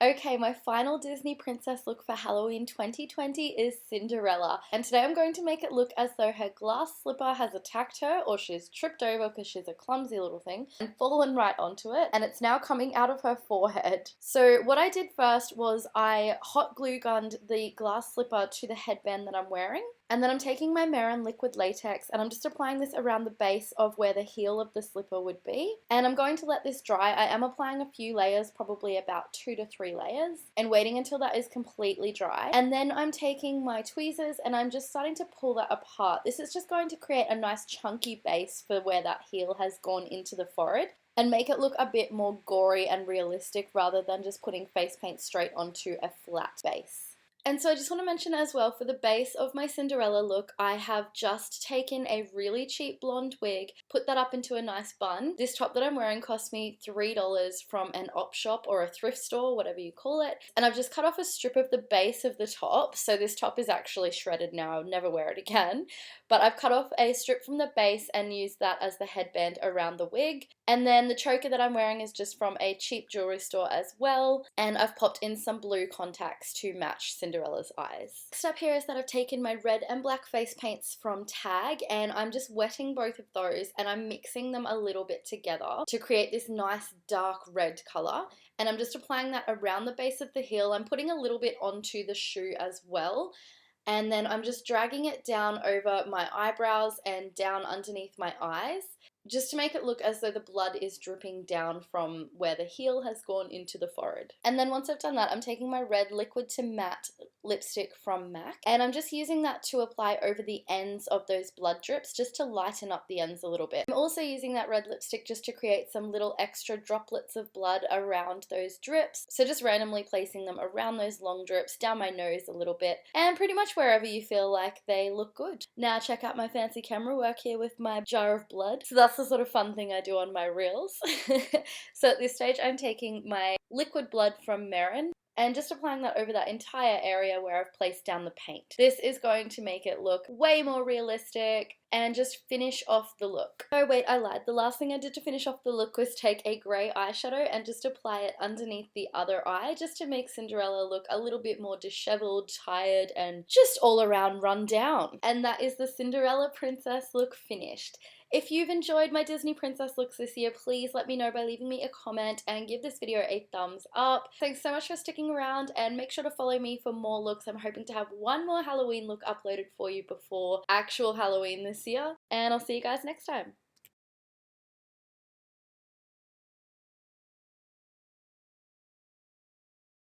Okay, my final Disney princess look for Halloween 2020 is Cinderella. And today I'm going to make it look as though her glass slipper has attacked her or she's tripped over because she's a clumsy little thing and fallen right onto it, and it's now coming out of her forehead. So what I did first was I hot glue gunned the glass slipper to the headband that I'm wearing. And then I'm taking my Marin liquid latex and I'm just applying this around the base of where the heel of the slipper would be. And I'm going to let this dry. I am applying a few layers, probably about 2 to 3 layers, and waiting until that is completely dry. And then I'm taking my tweezers and I'm just starting to pull that apart. This is just going to create a nice chunky base for where that heel has gone into the forehead and make it look a bit more gory and realistic rather than just putting face paint straight onto a flat base. And so I just want to mention as well, for the base of my Cinderella look, I have just taken a really cheap blonde wig, put that up into a nice bun. This top that I'm wearing cost me $3 from an op shop or a thrift store, whatever you call it. And I've just cut off a strip of the base of the top, so this top is actually shredded now, I'll never wear it again. But I've cut off a strip from the base and used that as the headband around the wig. And then the choker that I'm wearing is just from a cheap jewelry store as well. And I've popped in some blue contacts to match Cinderella's eyes. Next up here is that I've taken my red and black face paints from Tag and I'm just wetting both of those and I'm mixing them a little bit together to create this nice dark red colour. And I'm just applying that around the base of the heel. I'm putting a little bit onto the shoe as well. And then I'm just dragging it down over my eyebrows and down underneath my eyes, just to make it look as though the blood is dripping down from where the heel has gone into the forehead. And then once I've done that, I'm taking my red liquid to matte lipstick from MAC and I'm just using that to apply over the ends of those blood drips just to lighten up the ends a little bit. I'm also using that red lipstick just to create some little extra droplets of blood around those drips, so just randomly placing them around those long drips, down my nose a little bit, and pretty much wherever you feel like they look good. Now check out my fancy camera work here with my jar of blood. So that's the sort of fun thing I do on my reels. So at this stage I'm taking my liquid blood from Marin and just applying that over that entire area where I've placed down the paint. This is going to make it look way more realistic and just finish off the look. Oh wait, I lied. The last thing I did to finish off the look was take a grey eyeshadow and just apply it underneath the other eye just to make Cinderella look a little bit more disheveled, tired, and just all around run down. And that is the Cinderella princess look finished. If you've enjoyed my Disney princess looks this year, please let me know by leaving me a comment and give this video a thumbs up. Thanks so much for sticking around and make sure to follow me for more looks. I'm hoping to have one more Halloween look uploaded for you before actual Halloween this year, and I'll see you guys next time.